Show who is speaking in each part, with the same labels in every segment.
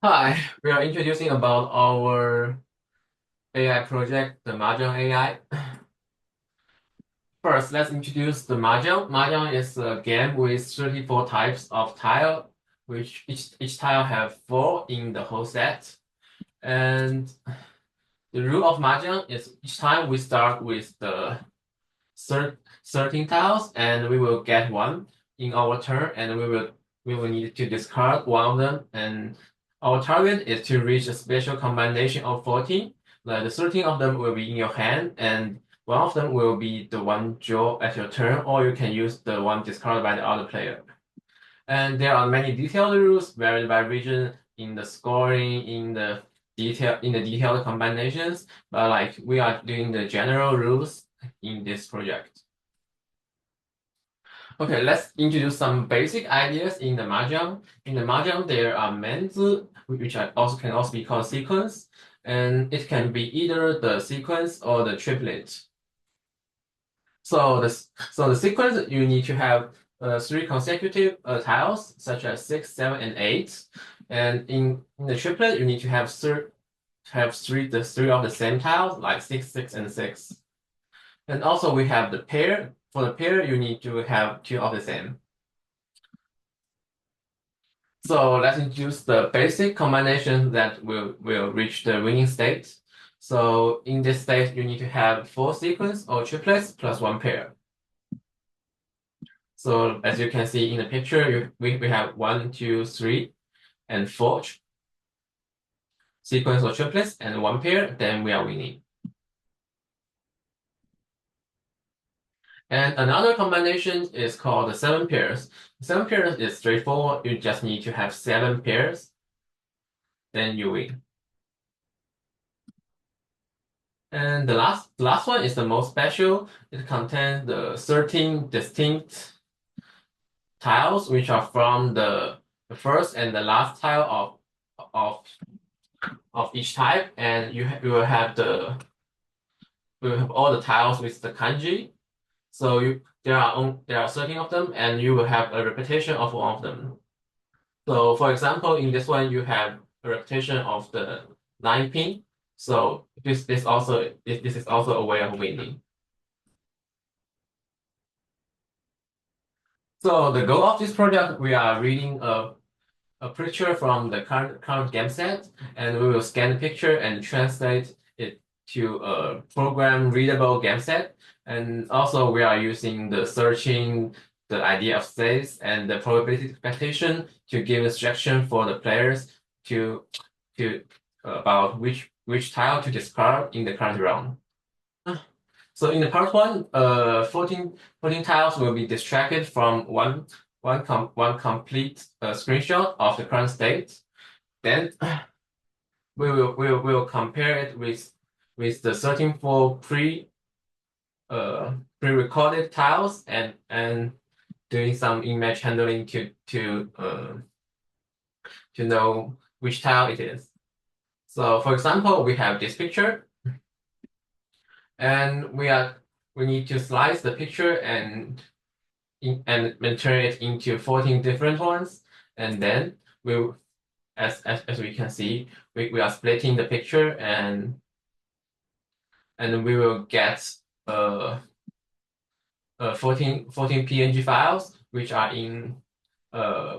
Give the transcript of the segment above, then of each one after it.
Speaker 1: Hi, we are introducing about our AI project, the Mahjong AI. First, let's introduce the Mahjong. Mahjong is a game with 34 types of tile, which each tile have 4 in the whole set. And the rule of Mahjong is each time we start with the 13 tiles, and we will get one in our turn, and we will need to discard one of them. And our target is to reach a special combination of 14. Like the 13 of them will be in your hand, and one of them will be the one draw at your turn, or you can use the one discarded by the other player. And there are many detailed rules varied by region in the scoring, in the detailed combinations, but like we are doing the general rules in this project. Okay, let's introduce some basic ideas in the Mahjong. In the Mahjong, there are menzi, which can also be called sequence, and it can be either the sequence or the triplet. So the sequence, you need to have 3 consecutive tiles, such as 6, 7, and 8. And in the triplet, you need to have the three of the same tiles, like 6, 6, and 6. And also we have the pair. For the pair, you need to have 2 of the same. So let's introduce the basic combination that will reach the winning state. So in this state, you need to have 4 sequence or triplets plus 1 pair. So as you can see in the picture, we have 1, 2, 3, and 4 sequence or triplets and 1 pair, then we are winning. And another combination is called the 7 pairs. 7 pairs is straightforward. You just need to have 7 pairs, then you win. And the last one is the most special. It contains the 13 distinct tiles, which are from the first and the last tile of of each type, and you will have all the tiles with the kanji. So there are 13 of them, and you will have a repetition of one of them. So for example, in this one, you have a repetition of the 9 pin. So this is also a way of winning. So the goal of this project, we are reading a picture from the current game set, and we will scan the picture and translate it to a program readable game set. And also we are using the searching, the idea of states, and the probability expectation to give instruction for the players to about which tile to discard in the current round. So in the part one, 14 tiles will be distracted from one complete screenshot of the current state. Then we will compare it with the 13 for pre-recorded tiles and doing some image handling to know which tile it is. So for example, we have this picture, and we need to slice the picture and turn it into 14 different ones, and then we as we can see, we are splitting the picture, and we will get uh, 14 PNG files which are in uh,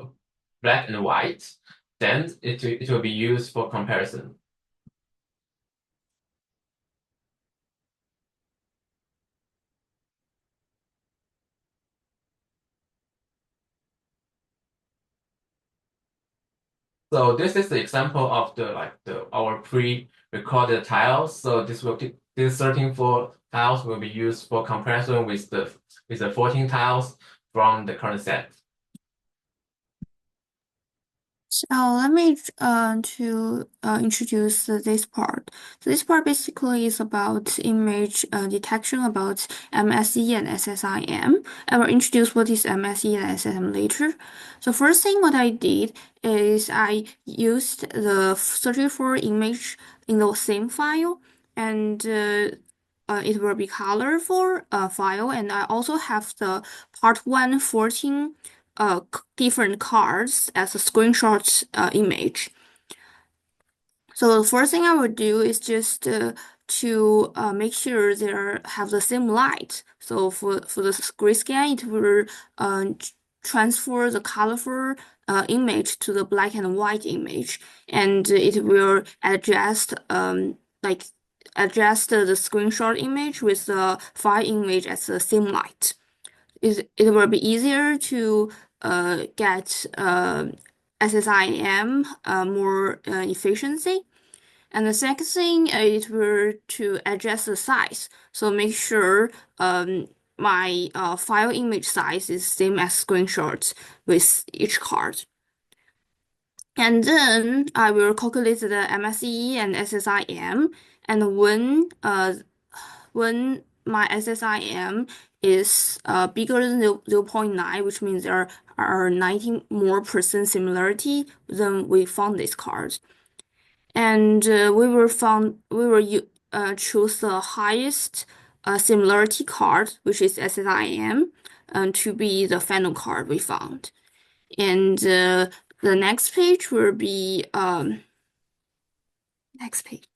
Speaker 1: black and white. Then it will be used for comparison. So this is the example of our pre-recorded tiles. So this 13 for tiles will be used for comparison with the 14 tiles from the current set.
Speaker 2: So let me introduce this part. So this part basically is about image detection about MSE and SSIM. I will introduce what is MSE and SSIM later. So first thing what I did is I used the 34 image in the same file, and it will be colorful file, and I also have the part 1 14 different cards as a screenshot image. So the first thing I would do is just to make sure have the same light. So for the grayscan, it will transfer the colorful image to the black and white image, and it will adjust the screenshot image with the file image at the same light. It will be easier to get SSIM more efficiency. And the second thing, it will to adjust the size. So make sure my file image size is same as screenshots with each card. And then I will calculate the MSE and SSIM. And when my SSIM is bigger than 0.9, which means there are 90 more percent similarity, then we found this card. And we will choose the highest similarity card, which is SSIM, to be the final card we found. And the next page will be next page.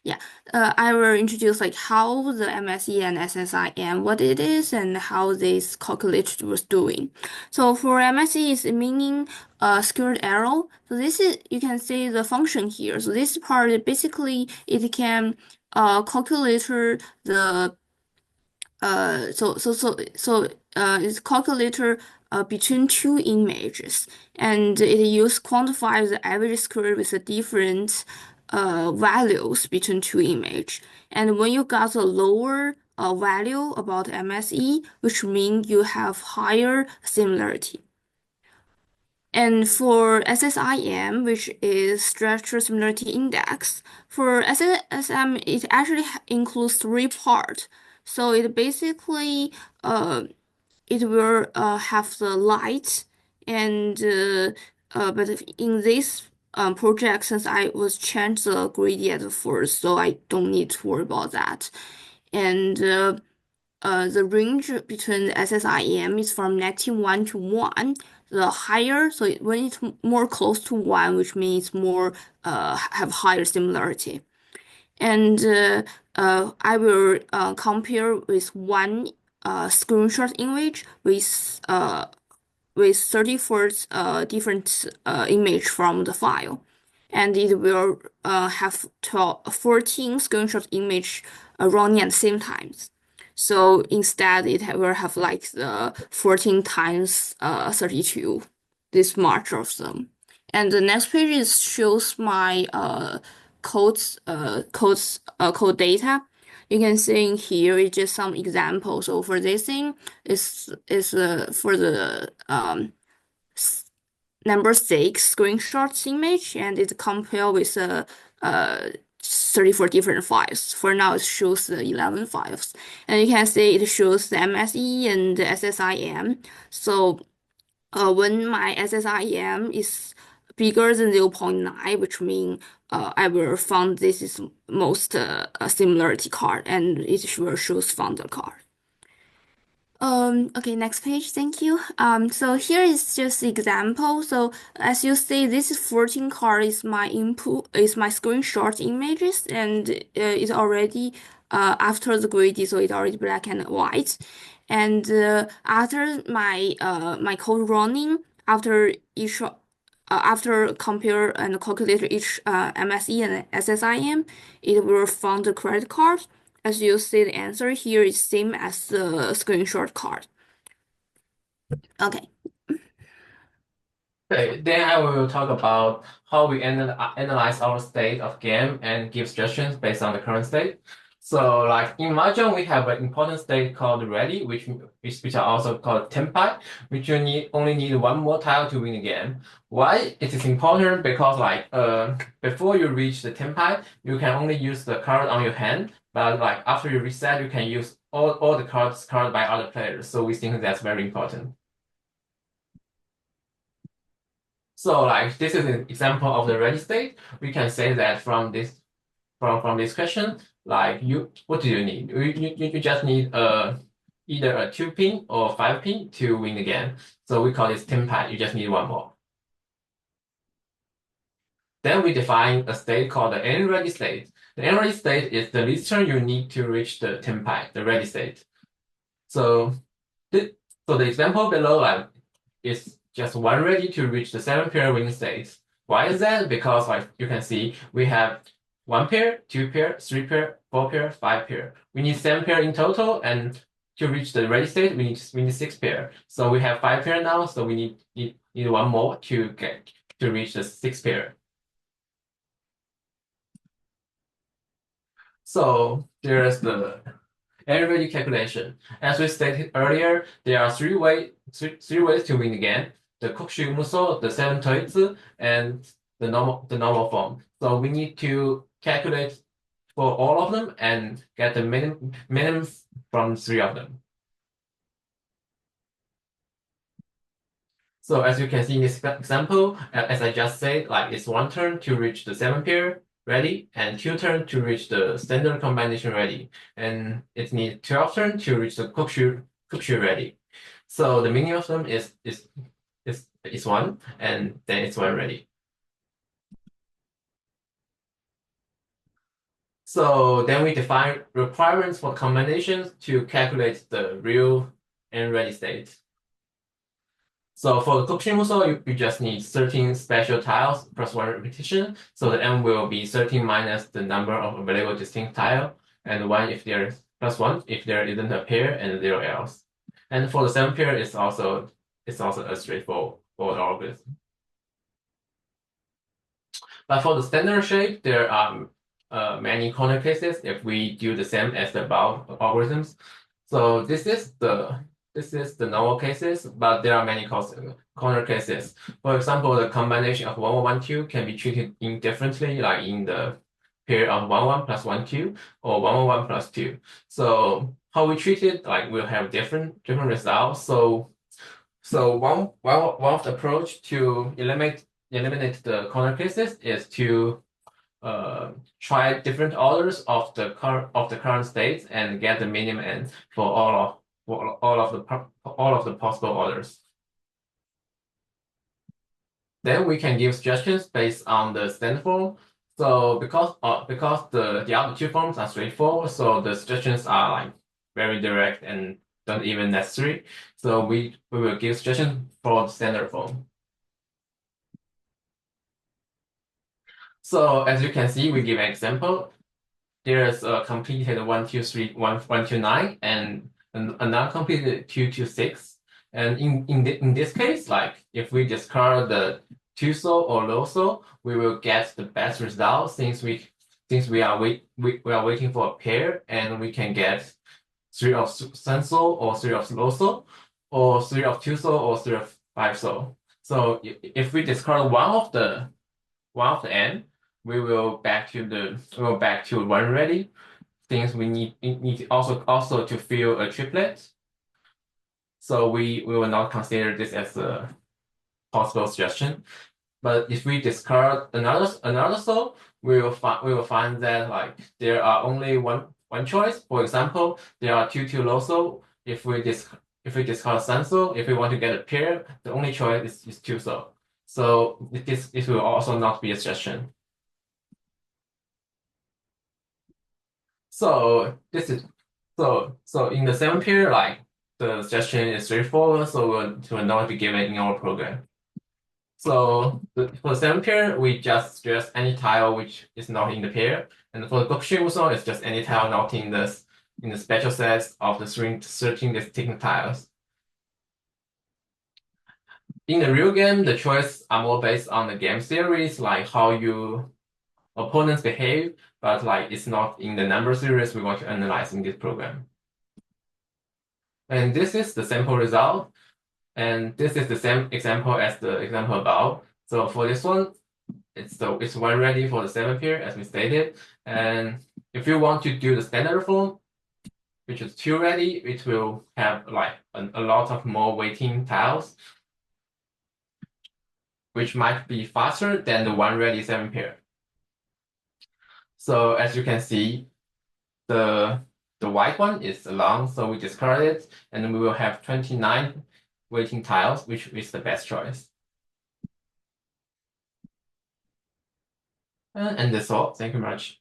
Speaker 2: Yeah, I will introduce like how the MSE and SSIM, what it is, and how this calculation was doing. So for MSE is meaning squared arrow. So this is you can see the function here. So this part basically it can calculate the it's calculator between two images, and it use quantify the average square with the different values between two image. And when you got a lower value about MSE, which means you have higher similarity. And for SSIM, which is Structure Similarity Index, for SSIM, it actually includes three parts. So it basically it will have the light and but in this project, since I was changed the gradient at first, so I don't need to worry about that. And the range between the SSIM is from -1 to 1. The higher, so when it's more close to 1, which means more have higher similarity. And I will compare with one screenshot image with 34 different image from the file, and it will have 14 screenshot image running at the same time. So instead, it will have like the 14 times 32, this much of them. And the next page is shows my code data. You can see in here it's just some examples. So for this thing, is for the number 6 screenshots image, and it compared with 34 different files. For now, it shows the 11 files, and you can see it shows the MSE and the SSIM. So when my SSIM is bigger than 0.9, which means I will find this is most similarity card, and it will shows found the card. Okay, next page, thank you. So here is just the example. So as you see, this 14 card is my input, is my screenshot images, and it's already after the gradient, so it's already black and white. And after my code running, after compare and calculate each MSE and SSIM, it will find the credit card. As you see, the answer here is same as the screenshot card. Okay.
Speaker 1: Okay, then I will talk about how we analyze our state of game and give suggestions based on the current state. So like in Mahjong, we have an important state called ready, which are also called tempai, which you only need one more tile to win the game. Why it is important? Because like before you reach the tempai, you can only use the card on your hand, but like after you reset, you can use all the cards carded by other players. So we think that's very important. So like this is an example of the ready state. We can say that from this question, like what do you need? You just need either a 2-pin or 5-pin to win the game. So we call this tempai. You just need one more. then we define a state called the n-ready state. The n-ready state is the least term you need to reach the tempi, the ready state. So the example below is just one ready to reach the 7-pair winning state. Why is that? Because like you can see, we have 1 pair, 2 pair, 3 pair, 4 pair, 5 pair. We need 7 pair in total, and to reach the ready state, we need 6 pair. So we have 5 pair now, so we need one more to reach the 6 pair. So there's the n-ready calculation. As we stated earlier, there are three ways to win the game: the Cauchy-Mousseau, the 7-Toizi, and the normal form. So we need to calculate for all of them and get the minimum from 3 of them. So as you can see in this example, as I just said, like it's 1 turn to reach the 7-pair ready, and 2 turn to reach the standard combination ready, and it needs 12 turn to reach the Cauchy ready. So the meaning of them is 1, and then it's 1 ready. So then we define requirements for combinations to calculate the real n-ready state. So for the Cauchy-Mousseau, you just need 13 special tiles plus 1 repetition. So the n will be 13 minus the number of available distinct tile, and 1 if there's plus 1 if there isn't a pair, and 0 else. And for the 7-pair, it's also a straightforward algorithm. But for the standard shape, there are many corner cases if we do the same as the above algorithms. So this is the normal cases, but there are many corner cases. For example, the combination of 1, 1, 2 can be treated indifferently, like in the pair of 1, 1 plus 1, 2, or 1, 1 plus 2. So how we treat it, like we'll have different results. So one of the approach to eliminate the corner cases is to try different orders of the current states and get the minimum n for all of the possible orders. Then we can give suggestions based on the standard form. So because the other 2 forms are straightforward, so the suggestions are like very direct and not even necessary. So we will give suggestions for the standard form. So as you can see, we give an example. There's a completed 1, 2, 3, 1, 1, 2, 9, and a non-completed 2, 2, 6. And in this case, like if we discard the 2-so or low-so, we will get the best result since we are waiting for a pair, and we can get 3 of Sun-so or 3 of low-so, or 3 of 2-so or 3 of 5-so. So if we discard one of the n, we will back to 1 ready, since we need also to fill a triplet. So we will not consider this as a possible suggestion. But if we discard another so, we will find that like there are only one choice. For example, there are 2 low so. If we discard Sun so, if we want to get a pair, the only choice is 2 so. So this will also not be a suggestion. So in the 7-pair, like the suggestion is straightforward, so it will not be given in our program. So for the 7-pair, we just suggest any tile which is not in the pair, and for the Cauchy-Mousseau, it's just any tile not in the special sets of the 13 distinct tiles. In the real game, the choices are more based on the game theories, like how your opponents behave, but like it's not in the number series we want to analyze in this program. And this is the sample result, and this is the same example as the example above. So for this one, it's 1 ready for the 7-pair as we stated, and if you want to do the standard form, which is 2 ready, it will have like a lot of more waiting tiles, which might be faster than the 1 ready 7-pair. So as you can see, the white one is long, so we discard it, and we will have 29 waiting tiles, which is the best choice. And that's all. Thank you much.